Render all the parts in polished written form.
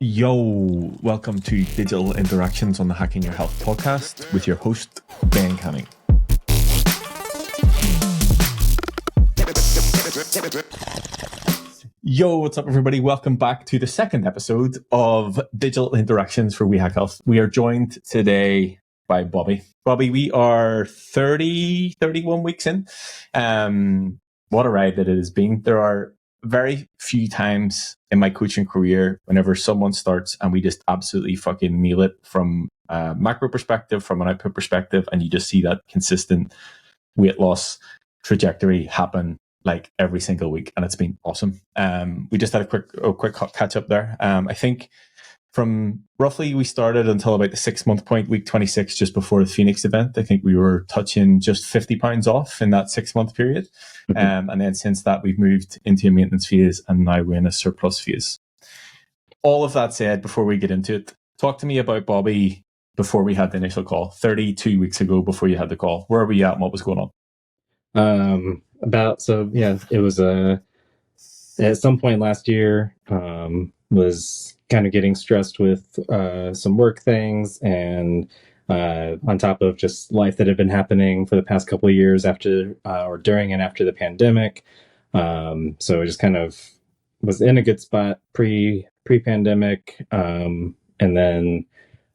Yo, welcome to Digital Interactions on the Hacking Your Health podcast with your host, Ben Canning. Yo, what's up, everybody? Welcome back to the second episode of Digital Interactions for We Hack Health. We are joined today by Bobby. Bobby, we are 31 weeks in. What a ride that it has been. There are very few times in my coaching career whenever someone starts and we just absolutely fucking nail it from a macro perspective, from an output perspective, and you just see that consistent weight loss trajectory happen like every single week, and it's been awesome. We just had a quick catch up there. I think from roughly we started until about the 6 month point, week 26, just before the Phoenix event, I think we were touching just 50 pounds off in that 6 month period. And then since that, we've moved into a maintenance phase and now we're in a surplus phase. All of that said, before we get into it, talk to me about Bobby before we had the initial call, 32 weeks ago before you had the call. Where are we at and what was going on? It was at some point last year, was kind of getting stressed with some work things and on top of just life that had been happening for the past couple of years after or during and after the pandemic. So I just kind of was in a good spot pre-pandemic. And then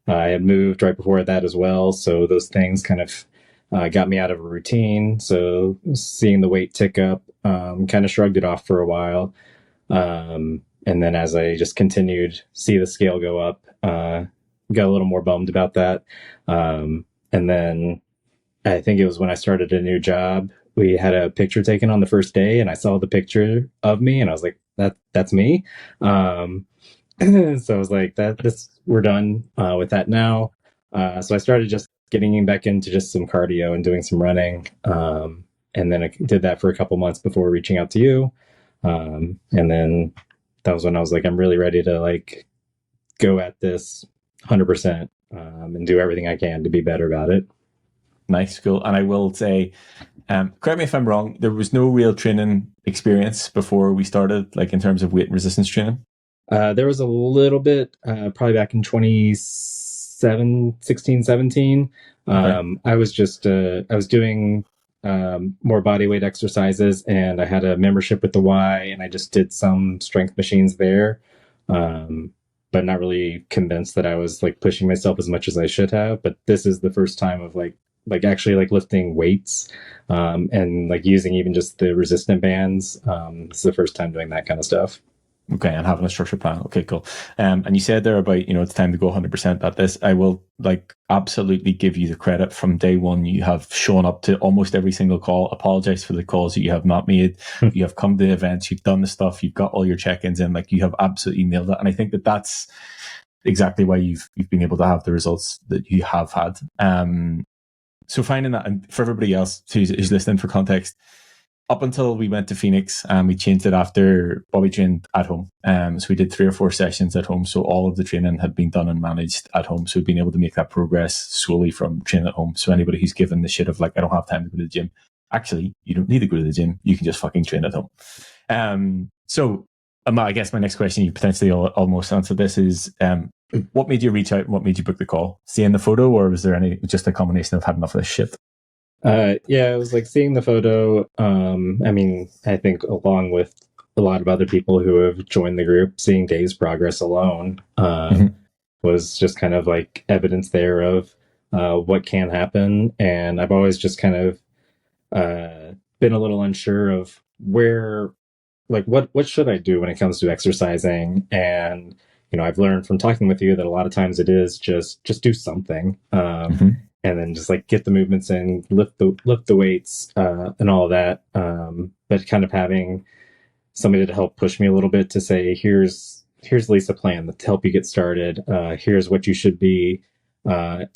I had moved right before that as well. So those things kind of got me out of a routine. So seeing the weight tick up, kind of shrugged it off for a while. And then as I just continued, see the scale go up, got a little more bummed about that. And then I think it was when I started a new job, we had a picture taken on the first day and I saw the picture of me and I was like, that's me. So I was like, we're done with that now. So I started just getting back into just some cardio and doing some running. And then I did that for a couple months before reaching out to you. And then that was when I was like, I'm really ready to go at this 100% and do everything I can to be better about it. Nice, cool. And I will say, correct me if I'm wrong, there was no real training experience before we started, like in terms of weight resistance training? There was a little bit, probably back in 2016, 17. Okay. I was doing more body weight exercises and I had a membership with the Y and I just did some strength machines there. But not really convinced that I was pushing myself as much as I should have. But this is the first time of actually lifting weights, and using even just the resistant bands. This is the first time doing that kind of stuff. Okay, and having a structured plan. Okay, cool. And you said there about, it's time to go 100% at this. I will absolutely give you the credit from day one. You have shown up to almost every single call. Apologize for the calls that you have not made. You have come to events, you've done the stuff, you've got all your check-ins in, you have absolutely nailed it. And I think that that's exactly why you've been able to have the results that you have had. So finding that, and for everybody else who's listening for context, up until we went to Phoenix, we changed it after Bobby trained at home. So we did 3 or 4 sessions at home. So all of the training had been done and managed at home. So we've been able to make that progress solely from training at home. So anybody who's given the shit of I don't have time to go to the gym, actually, you don't need to go to the gym. You can just fucking train at home. I guess my next question, you potentially almost answered this, is what made you reach out and what made you book the call? Seeing the photo, or was there just a combination of had enough of this shit? It was seeing the photo. I think along with a lot of other people who have joined the group, seeing Dave's progress alone was just kind of evidence there of what can happen. And I've always just kind of been a little unsure of where, what should I do when it comes to exercising? And, I've learned from talking with you that a lot of times it is just do something. And then just get the movements in, lift the weights, and all of that. But kind of having somebody to help push me a little bit to say, here's at least a plan to help you get started. Here's what you should be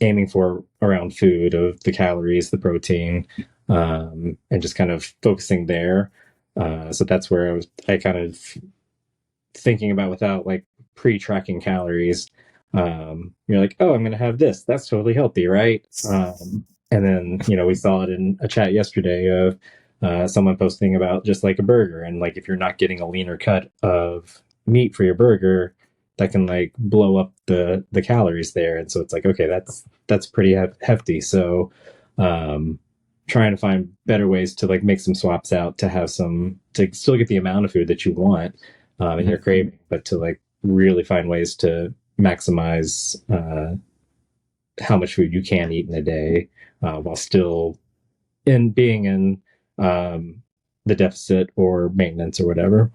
aiming for around food, of the calories, the protein, and just kind of focusing there. So that's where I kind of thinking about, without pre-tracking calories. You're like, oh, I'm going to have this. That's totally healthy, right? And then, we saw it in a chat yesterday of someone posting about just a burger. And if you're not getting a leaner cut of meat for your burger, that can like blow up the calories there. And so it's like, okay, that's pretty hefty. So trying to find better ways to like make some swaps out to have some to still get the amount of food that you want in your craving, but to like really find ways to maximize how much food you can eat in a day while still in being in the deficit or maintenance or whatever.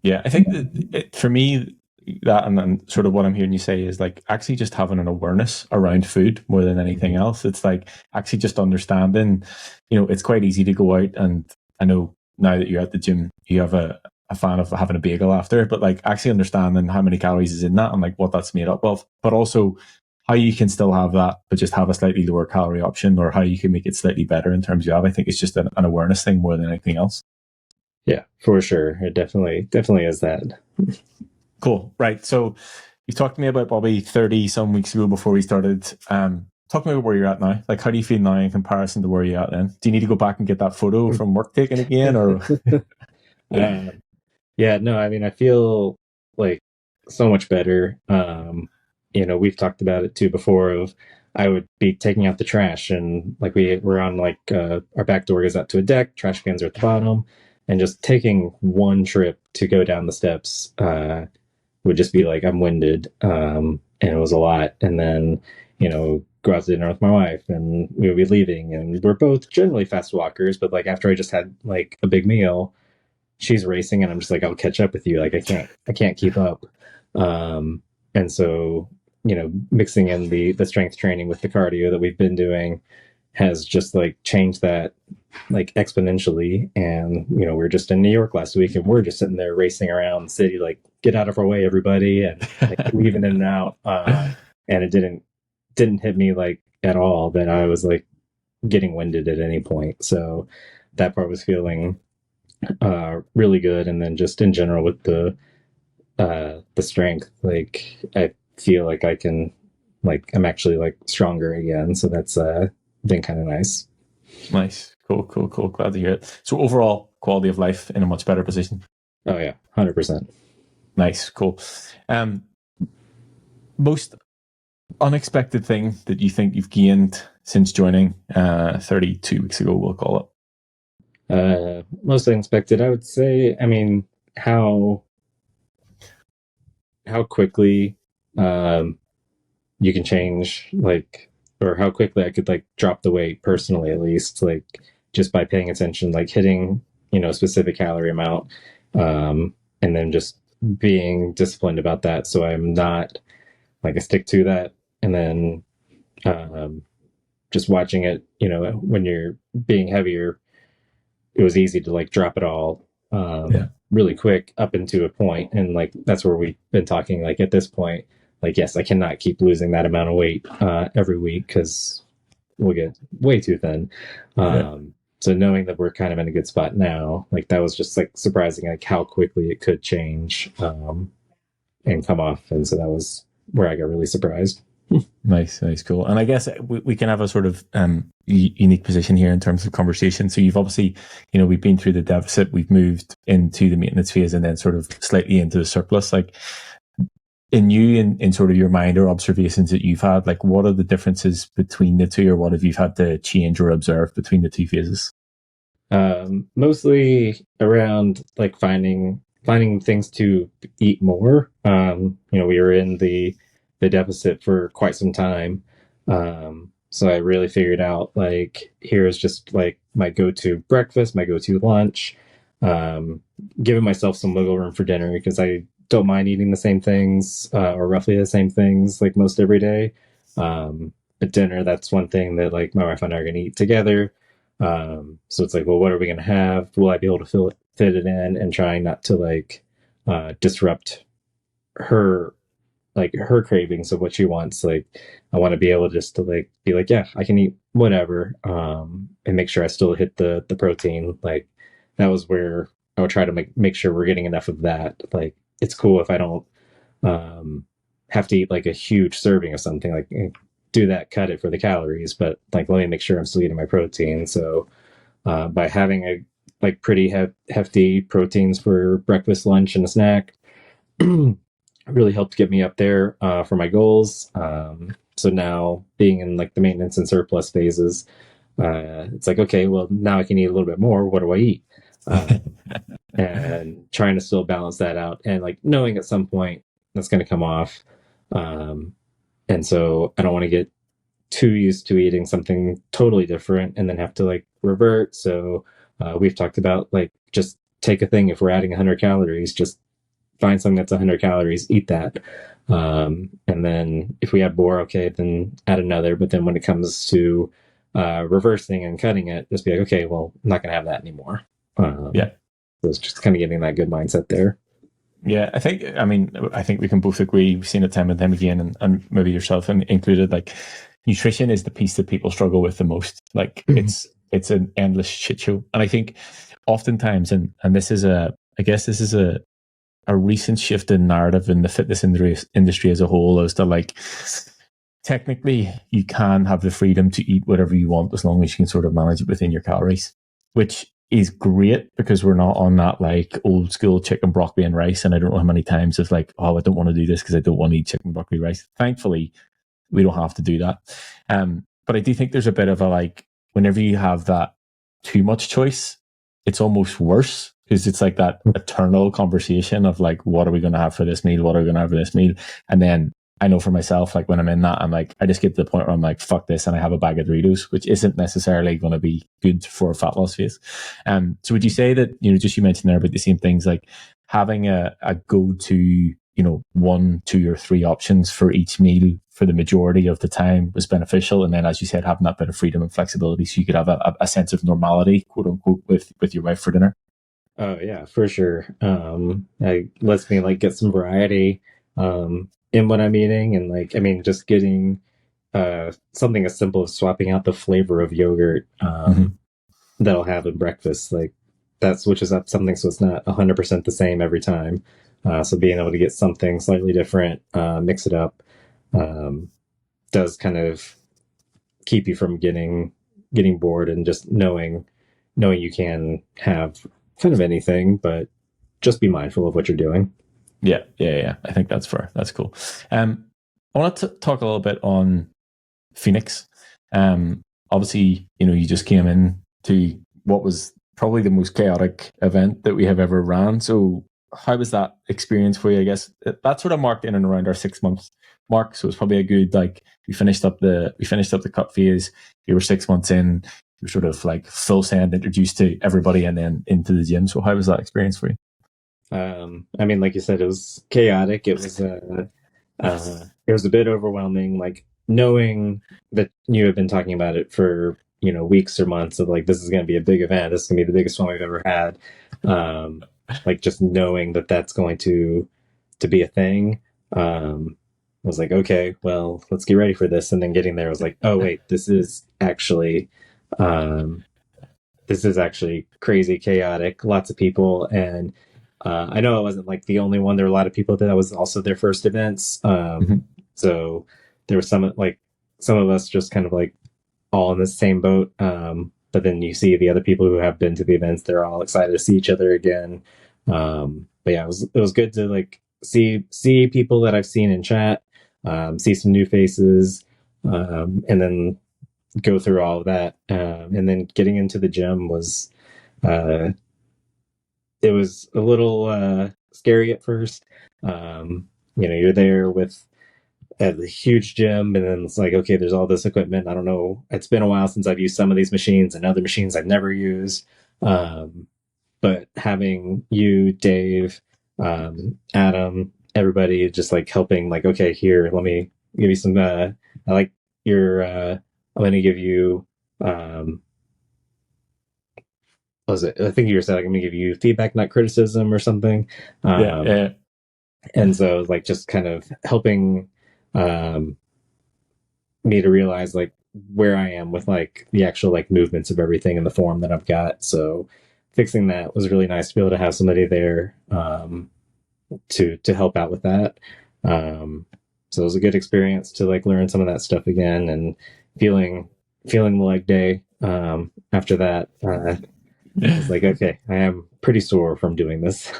Yeah, I think that for me, that and then sort of what I'm hearing you say is like actually just having an awareness around food more than anything else. It's like actually just understanding, it's quite easy to go out, and I know now that you're at the gym, you have a fan of having a bagel after, but like actually understanding how many calories is in that and like what that's made up of, but also how you can still have that, but just have a slightly lower calorie option, or how you can make it slightly better in terms of, I think it's just an awareness thing more than anything else. Yeah, for sure. It definitely is that. Cool. Right. So you talked to me about Bobby 30 some weeks ago before we started. Talk to me about where you're at now. Like, how do you feel now in comparison to where you're at then? Do you need to go back and get that photo from work taken again, or? Yeah, no, I mean, I feel like so much better. We've talked about it too before of I would be taking out the trash and like we're on like our back door goes out to a deck, trash cans are at the bottom, and just taking one trip to go down the steps would just be like I'm winded. And it was a lot. And then, go out to dinner with my wife and we would be leaving and we're both generally fast walkers, but like after I just had like a big meal, she's racing and I'm just like, I'll catch up with you. Like I can't keep up. And so, mixing in the strength training with the cardio that we've been doing has just like changed that like exponentially. And, we are just in New York last week and we're just sitting there racing around the city, like get out of our way, everybody. And like, weaving in and out. And it didn't hit me like at all that I was like getting winded at any point. So that part was feeling really good. And then just in general with the strength, like I feel like I can, like I'm actually like stronger again. So that's been kind of nice. Nice. Cool. Glad to hear it. So overall quality of life in a much better position. Oh yeah, 100%. Nice. Cool. Most unexpected thing that you think you've gained since joining 32 weeks ago, we'll call it? Most unexpected, I would say, I mean, how quickly you can change, like, or how quickly I could like drop the weight personally, at least, like just by paying attention, like hitting, a specific calorie amount, and then just being disciplined about that. So I'm not like I stick to that. And then just watching it, when you're being heavier, it was easy to like drop it all really quick up into a point. And like that's where we've been talking, like at this point, like yes, I cannot keep losing that amount of weight every week because we'll get way too thin. So knowing that we're kind of in a good spot now, like that was just like surprising, like how quickly it could change and come off. And so that was where I got really surprised. Nice, cool. And I guess we can have a sort of unique position here in terms of conversation. So you've obviously, we've been through the deficit, we've moved into the maintenance phase, and then sort of slightly into the surplus. Like in sort of your mind or observations that you've had, like what are the differences between the two, or what have you had to change or observe between the two phases? Mostly around like finding things to eat more. We were in the deficit for quite some time. So I really figured out like here's just like my go-to breakfast, my go-to lunch, giving myself some wiggle room for dinner because I don't mind eating the same things or roughly the same things like most every day. But dinner, that's one thing that like my wife and I are going to eat together. So it's like, well, what are we going to have? Will I be able to fit it in, and trying not to like disrupt her cravings of what she wants. Like I want to be able just to like be like, yeah, I can eat whatever, and make sure I still hit the protein. Like that was where I would try to make sure we're getting enough of that. Like it's cool if I don't have to eat like a huge serving of something, like do that, cut it for the calories, but like let me make sure I'm still eating my protein. So by having a like pretty hefty proteins for breakfast, lunch, and a snack, really helped get me up there for my goals. So now being in like the maintenance and surplus phases, it's like, okay, well, now I can eat a little bit more. What do I eat? Uh, and trying to still balance that out and like knowing at some point that's going to come off. Um, and so I don't want to get too used to eating something totally different and then have to like revert. So we've talked about like just take a thing. If we're adding 100 calories, just find something that's 100 calories, eat that. And then if we add more, okay, then add another. But then when it comes to reversing and cutting it, just be like, okay, well, I'm not going to have that anymore. Yeah. So it's just kind of getting that good mindset there. Yeah, I think we can both agree. We've seen it time and time again, and maybe yourself included. Like, nutrition is the piece that people struggle with the most. Like, it's an endless shit show, and I think oftentimes, and this is I guess this is a recent shift in narrative in the fitness industry as a whole, as to like, technically you can have the freedom to eat whatever you want as long as you can sort of manage it within your calories, which is great because we're not on that like old school chicken, broccoli, and rice. And I don't know how many times it's like, oh, I don't want to do this because I don't want to eat chicken, broccoli, rice. Thankfully, we don't have to do that. But I do think there's a bit of a like, whenever you have that too much choice, it's almost worse because it's like that eternal conversation of like, what are we going to have for this meal? What are we going to have for this meal? And then I know for myself, like when I'm in that, I'm like, I just get to the point where I'm like, fuck this, and I have a bag of Doritos, which isn't necessarily going to be good for a fat loss phase. So would you say that, just you mentioned there about the same things, like having a go-to, 1, 2, or 3 options for each meal for the majority of the time was beneficial, and then, as you said, having that bit of freedom and flexibility, so you could have a sense of normality, quote unquote, with your wife for dinner. Oh yeah, for sure. It lets me like get some variety in what I'm eating, and like I mean, just getting something as simple as swapping out the flavor of yogurt that I'll have in breakfast. Like that switches up something so it's not 100% the same every time. So being able to get something slightly different, mix it up, um, does kind of keep you from getting bored and just knowing you can have kind of anything, but just be mindful of what you're doing. Yeah. I think that's fair. That's cool. I want to talk a little bit on Phoenix. Obviously, you just came in to what was probably the most chaotic event that we have ever ran. So how was that experience for you? I guess that sort of marked in and around our 6 months mark. So it's probably a good, like, we finished up the cut phase. You were 6 months in, you were sort of like full send, introduced to everybody, and then into the gym. So how was that experience for you? I mean, like you said, it was chaotic. It was a bit overwhelming, like knowing that you have been talking about it for weeks or months of like this is going to be a big event. This is going to be the biggest one we've ever had. Like just knowing that that's going to be a thing. I was like, okay, well, let's get ready for this. And then getting there, I was like, oh wait, um, this is actually crazy, chaotic, lots of people, and I know I wasn't like the only one. There were a lot of people that was also their first events. So there was some of us just kind of like all in the same boat. But then you see the other people who have been to the events; they're all excited to see each other again. But yeah, it was good to like see people that I've seen in chat, see some new faces, and then go through all of that. And then getting into the gym was uh, it was a little scary at first. You're there with at a huge gym, and then it's like, okay, there's all this equipment. I don't know. It's been a while since I've used some of these machines and other machines I've never used. But having you, Dave, Adam, everybody just like helping, like, okay, here, let me give you some. I like your. I'm going to give you. What was it? I think you were saying like, I'm going to give you feedback, not criticism, or something. Yeah. And so, like, just kind of helping um, me to realize like where I am with like the actual like movements of everything in the form that I've got. So fixing that was really nice to be able to have somebody there to help out with that. So it was a good experience to like learn some of that stuff again and feeling the leg day after that. I was like, okay, I am pretty sore from doing this.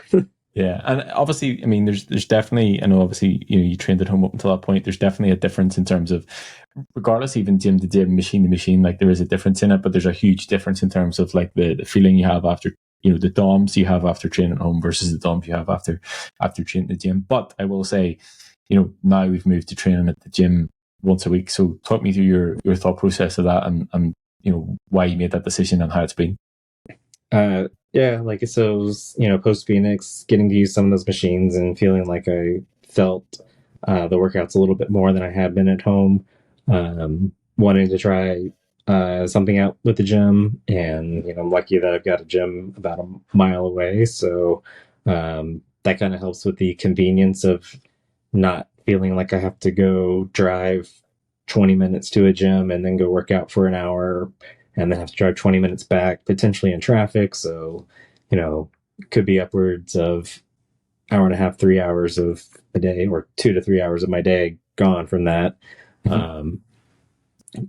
Yeah, and obviously, I mean, there's definitely, I know, obviously, you trained at home up until that point. There's definitely a difference in terms of, regardless, even gym to gym, machine to machine. Like there is a difference in it, but there's a huge difference in terms of like the feeling you have after, the DOMs you have after training at home versus the DOMs you have after training at the gym. But I will say, now we've moved to training at the gym once a week. So talk me through your thought process of that, and why you made that decision and how it's been. Yeah, like so, it was, post Phoenix, getting to use some of those machines and feeling like I felt the workouts a little bit more than I had been at home. Wanting to try something out with the gym, and I'm lucky that I've got a gym about a mile away, so that kind of helps with the convenience of not feeling like I have to go drive 20 minutes to a gym and then go work out for an hour and then have to drive 20 minutes back, potentially in traffic. So, it could be upwards of hour and a half, 3 hours of a day, or 2 to 3 hours of my day gone from that. Um,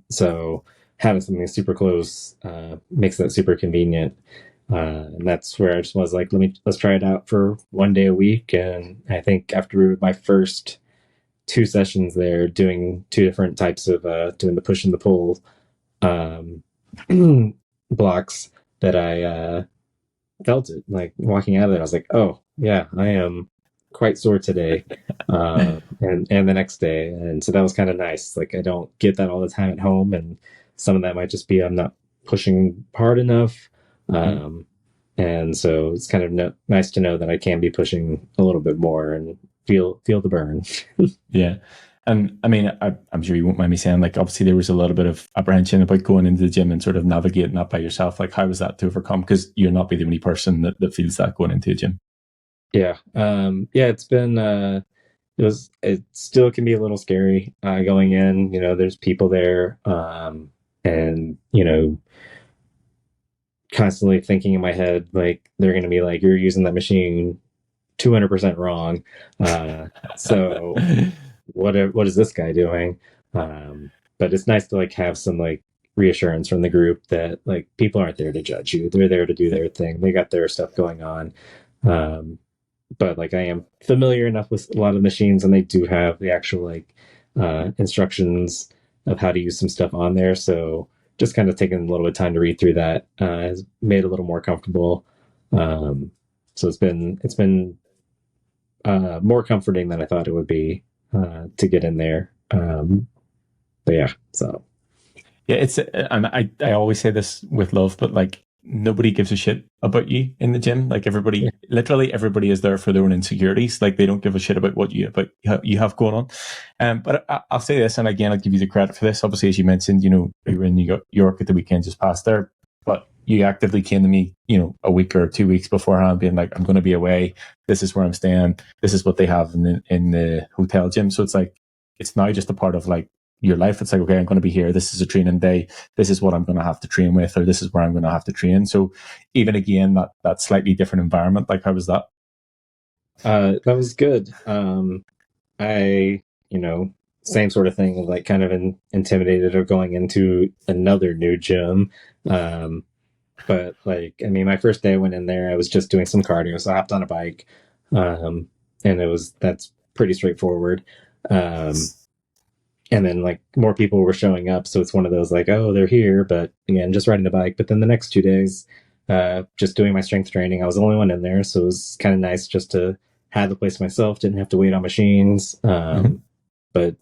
so having something super close makes that super convenient. And that's where I just was like, let's try it out for one day a week. And I think after my first 2 sessions there, doing two different types of doing the push and the pull um, blocks, that I felt it. Like walking out of it, I was like, oh yeah, I am quite sore today, and the next day, and so that was kind of nice. Like I don't get that all the time at home, and some of that might just be I'm not pushing hard enough, and so it's kind of nice to know that I can be pushing a little bit more and feel the burn. Yeah. And I mean, I'm sure you won't mind me saying, like, obviously there was a little bit of apprehension about going into the gym and sort of navigating that by yourself. Like, how was that to overcome? Because you're not be the only person that feels that going into a gym. Yeah. Yeah, it's been, it still can be a little scary, going in, there's people there, and, constantly thinking in my head, like, they're going to be like, you're using that machine 200% wrong. So what is this guy doing? But it's nice to like have some like reassurance from the group that like people aren't there to judge you. They're there to do their thing. They got their stuff going on. But like I am familiar enough with a lot of machines, and they do have the actual like instructions of how to use some stuff on there. So just kind of taking a little bit of time to read through that has made it a little more comfortable. So it's been more comforting than I thought it would be to get in there. But yeah, so Yeah, and I always say this with love, but like nobody gives a shit about you in the gym. Like yeah. literally everybody is there for their own insecurities. Like they don't give a shit about what you have going on. But I'll say this, and again, I'll give you the credit for this. Obviously, as you mentioned, you were in New York at the weekend just past there, but you actively came to me, a week or 2 weeks beforehand, being like, I'm going to be away. This is where I'm staying. This is what they have in the hotel gym. So it's like, it's now just a part of like your life. It's like, okay, I'm going to be here. This is a training day. This is what I'm going to have to train with, or this is where I'm going to have to train. So even again, that slightly different environment, like how was that? That was good. I, same sort of thing, like kind of intimidated of going into another new gym. But like, I mean, my first day I went in there, I was just doing some cardio, so I hopped on a bike, and that's pretty straightforward. Um, and then like more people were showing up, so it's one of those like, oh, they're here, but again, just riding the bike. But then the next 2 days, just doing my strength training, I was the only one in there, so it was kind of nice just to have the place to myself, didn't have to wait on machines. But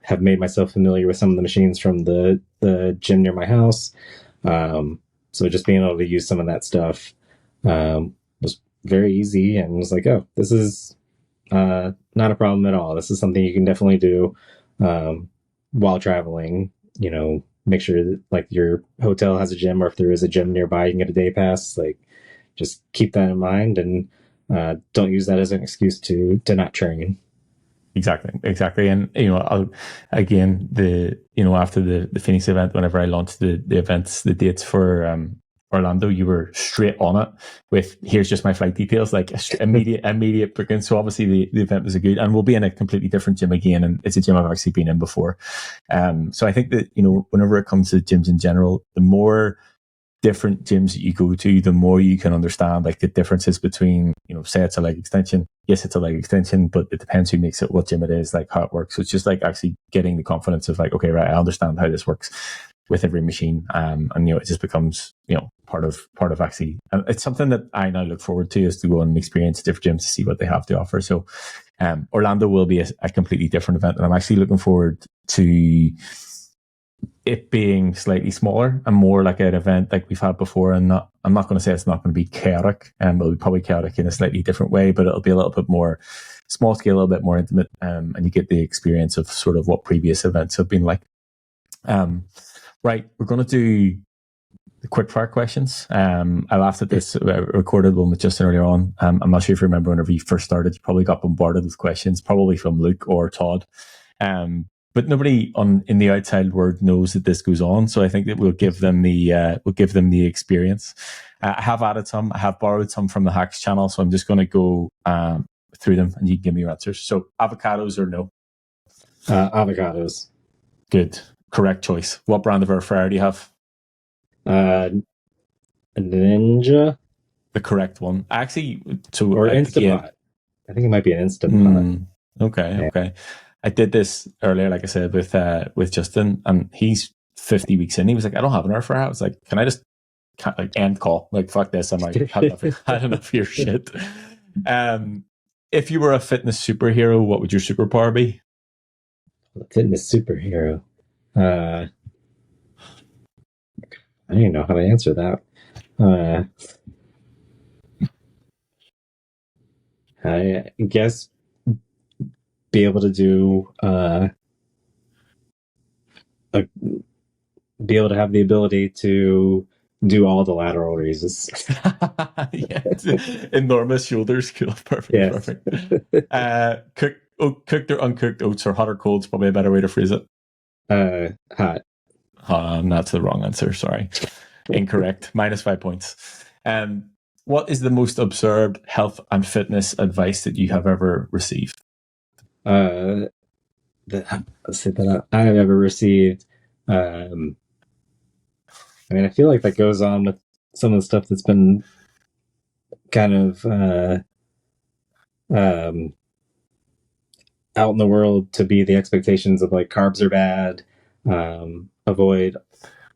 have made myself familiar with some of the machines from the gym near my house. So just being able to use some of that stuff was very easy, and was like, oh, this is not a problem at all. This is something you can definitely do while traveling. Make sure that like your hotel has a gym, or if there is a gym nearby, you can get a day pass. Like, just keep that in mind, and don't use that as an excuse to not train. Exactly. And, again, after the Phoenix event, whenever I launched the events, the dates for, Orlando, you were straight on it with, here's just my flight details, like immediate booking. So obviously the event was good, and we'll be in a completely different gym again. And it's a gym I've actually been in before. So I think that, whenever it comes to gyms in general, the more different gyms that you go to, the more you can understand like the differences between, say it's a leg extension. Yes, it's a leg extension, but it depends who makes it, what gym it is, like how it works. So it's just like actually getting the confidence of like, okay, right, I understand how this works with every machine. And it just becomes, part of actually, it's something that I now look forward to, is to go and experience different gyms to see what they have to offer. So Orlando will be a completely different event, and I'm actually looking forward to it being slightly smaller and more like an event like we've had before. And I'm not going to say it's not going to be chaotic, and it'll be probably chaotic in a slightly different way, but it'll be a little bit more small scale, a little bit more intimate, and you get the experience of sort of what previous events have been like. Right, we're going to do the quick fire questions. I laughed at this recorded one with Justin earlier on. I'm not sure if you remember whenever you first started, you probably got bombarded with questions, probably from Luke or Todd. But nobody in the outside world knows that this goes on, so I think that we'll give them the experience. I have added some. I have borrowed some from the Hacks channel, so I'm just going to go through them, and you can give me your answers. So, avocados or no? Avocados. Good, correct choice. What brand of air fryer do you have? Ninja. The correct one, actually. So or Instapot. I think it might be an Instapot. Okay. I did this earlier, like I said, with Justin, and he's 50 weeks in. He was like, I don't have an air fryer. I was like, can I just end call? Like, fuck this. I'm like, had enough of your shit. If you were a fitness superhero, what would your superpower be? Fitness superhero. I don't even know how to answer that. I guess be able to do be able to have the ability to do all the lateral raises. Enormous shoulders. Cool. Perfect. Yes. Perfect. Cooked or uncooked oats, or hot or cold is probably a better way to phrase it. Hot. That's the wrong answer. Sorry. Incorrect. -5 points. What is the most absurd health and fitness advice that you have ever received? That I have ever received. I feel like that goes on with some of the stuff that's been kind of out in the world, to be the expectations of like carbs are bad, avoid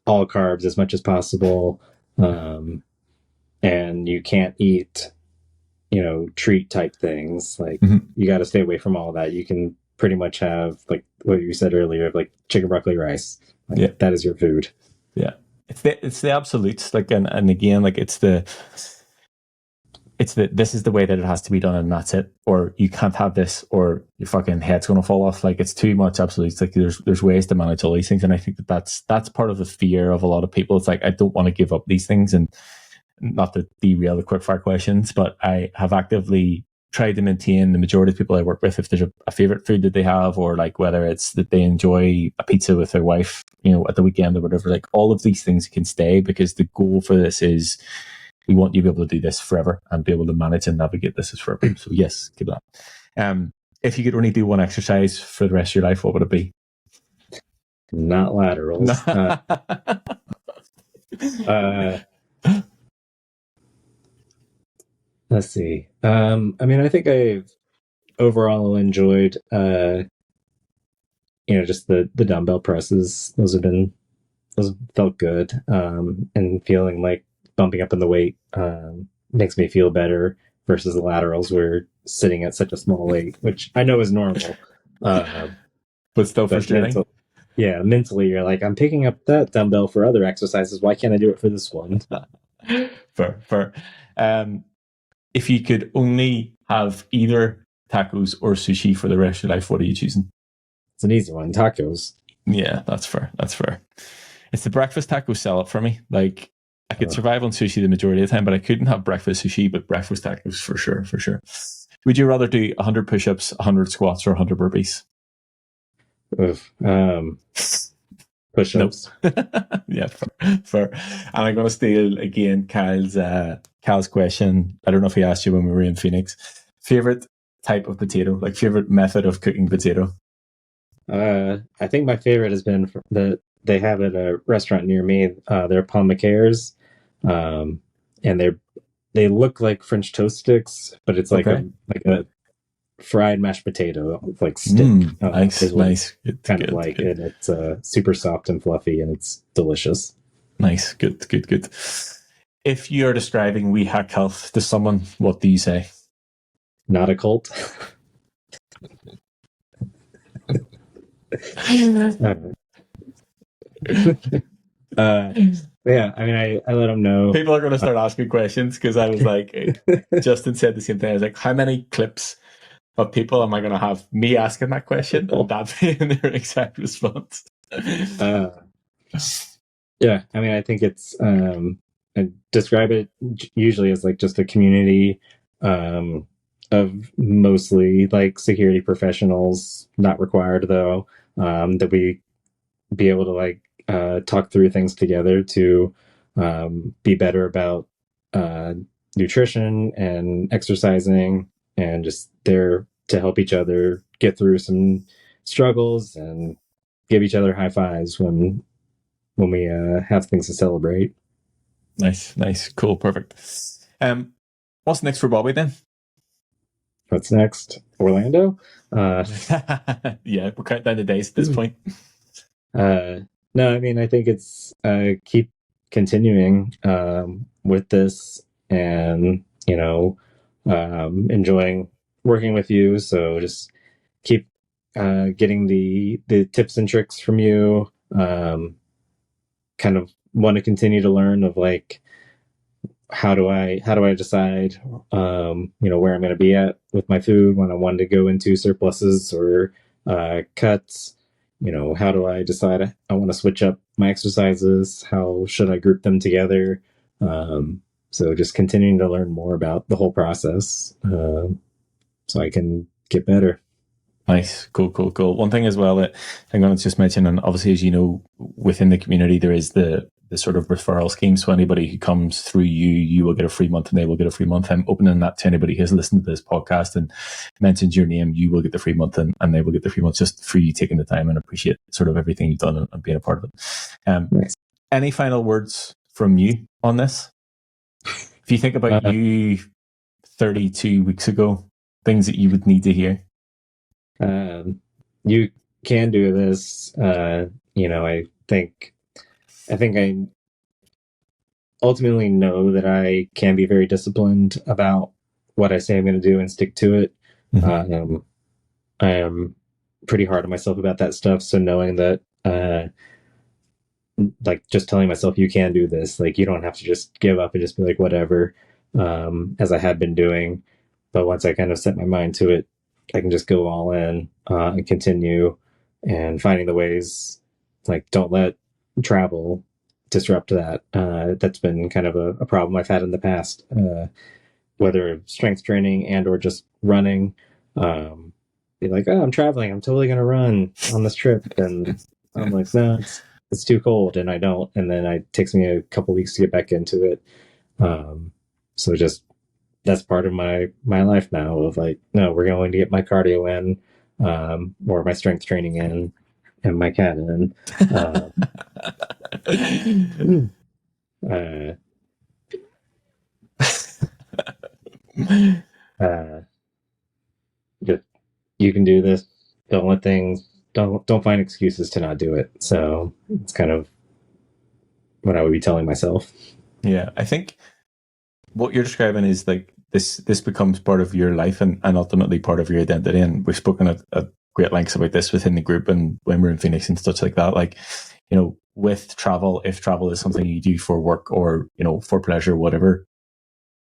all carbs as much as possible, and you can't eat, treat type things. Like you got to stay away from all of that. You can pretty much have like what you said earlier, like chicken broccoli rice. Like, that is your food. Yeah, it's the absolutes. Like, and again, like it's the this is the way that it has to be done, and that's it. Or you can't have this, or your fucking head's going to fall off. Like, it's too much absolutes. Like, there's ways to manage all these things, and I think that's part of the fear of a lot of people. It's like, I don't want to give up these things, and not to derail the quickfire questions, but I have actively tried to maintain the majority of people I work with, if there's a favorite food that they have, or like whether it's that they enjoy a pizza with their wife, at the weekend or whatever, like all of these things can stay, because the goal for this is we want you to be able to do this forever and be able to manage and navigate this forever. So yes, keep that. If you could only do one exercise for the rest of your life, what would it be? Not laterals. Let's see. I think I've overall enjoyed, just the dumbbell presses. Those felt good. And feeling like bumping up in the weight makes me feel better, versus the laterals where sitting at such a small weight, which I know is normal. But still frustrating. Mentally you're like, I'm picking up that dumbbell for other exercises. Why can't I do it for this one? Fair. If you could only have either tacos or sushi for the rest of your life, what are you choosing? It's an easy one. Tacos. Yeah, that's fair. It's the breakfast tacos sell it for me. Like, I could survive on sushi the majority of the time, but I couldn't have breakfast sushi, but breakfast tacos for sure. Would you rather do 100 push-ups, 100 squats, or 100 burpees? Push-ups. Yeah, fair. And I'm going to steal again Cal's question. I don't know if he asked you when we were in Phoenix. Favorite type of potato, like favorite method of cooking potato? I think my favorite has been that they have at a restaurant near me. They're pommes de terre. and they look like French toast sticks, but it's like Okay. a fried mashed potato like stick Nice, is what nice. it's Good, kind of good, like, good. and it's super soft and fluffy, and it's delicious. Nice, good, good, good. If you're describing We Hack Health to someone, what do you say? Not a cult. uh, yeah, I mean, I let them know. People are going to start asking questions because I was like, Justin said the same thing. I was like, how many clips of people am I going to have me asking that question and that being their exact response? uh, yeah, I mean, I think it's I describe it usually as like just a community of mostly like security professionals, not required though, that we be able to like talk through things together to be better about uh, nutrition and exercising, and just there to help each other get through some struggles and give each other high fives when we have things to celebrate. Nice, nice, cool, perfect. What's next for Bobby then? What's next? Orlando? Yeah, we're counting down the days at this point. No, I mean, I think it's keep continuing with this, and enjoying working with you. So just keep getting the tips and tricks from you. Kind of want to continue to learn of like how do I decide where I'm going to be at with my food when I want to go into surpluses or cuts. How do I decide I want to switch up my exercises? How should I group them together? So just continuing to learn more about the whole process, so I can get better. Nice, cool, cool, cool. One thing as well that I'm going to just mention, and obviously, as you know, within the community, there is the sort of referral scheme. So anybody who comes through you, you will get a free month, and they will get a free month. I'm opening that to anybody who's listened to this podcast and mentions your name. You will get the free month, and they will get the free month just for you taking the time and appreciate sort of everything you've done and being a part of it. Nice. Any final words from you on this? If you think about you 32 weeks ago, things that you would need to hear. You can do this. I ultimately know that I can be very disciplined about what I say I'm going to do and stick to it. Mm-hmm. I am pretty hard on myself about that stuff. So knowing that, like just telling myself you can do this, like you don't have to just give up and just be like whatever, as I had been doing. But once I kind of set my mind to it, I can just go all in and continue, and finding the ways. Like don't let travel disrupt that. That's been kind of a problem I've had in the past, whether strength training and or just running. Be like, oh, I'm traveling. I'm totally going to run on this trip. And I'm like, no, it's too cold. And I don't. And then it takes me a couple weeks to get back into it. So just that's part of my life now of like, no, we're going to get my cardio in, or my strength training in, and my cat in. Just you can do this. Don't let things don't find excuses to not do it. So it's kind of what I would be telling myself. Yeah, I think what you're describing is like this becomes part of your life and ultimately part of your identity. And we've spoken at great lengths about this within the group and when we're in Phoenix and such like that. Like, with travel, if travel is something you do for work or, for pleasure, whatever.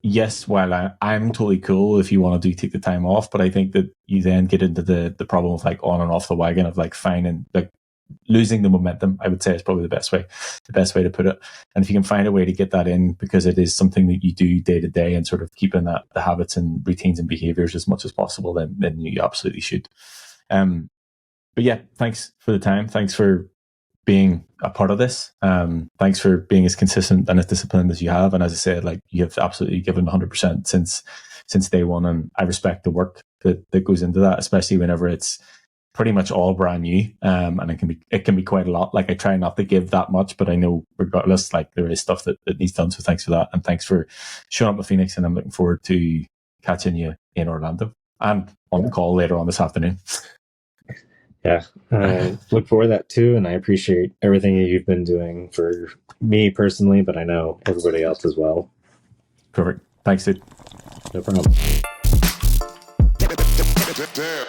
Yes, while I'm totally cool if you want to take the time off, but I think that you then get into the problem of like on and off the wagon of like finding like losing the momentum, I would say is probably the best way to put it. And if you can find a way to get that in, because it is something that you do day to day and sort of keeping the habits and routines and behaviors as much as possible, then you absolutely should. But yeah, thanks for the time. Thanks for being a part of this. Thanks for being as consistent and as disciplined as you have. And as I said, like you have absolutely given 100% since day one. And I respect the work that goes into that, especially whenever it's pretty much all brand new, and it can be quite a lot. Like I try not to give that much, but I know regardless, like there is stuff that needs done. So thanks for that, and thanks for showing up with Phoenix. And I'm looking forward to catching you in Orlando and on the call later on this afternoon. Yeah, I look forward to that too, and I appreciate everything you've been doing for me personally, but I know everybody else as well. Perfect. Thanks, dude. No problem. Damn.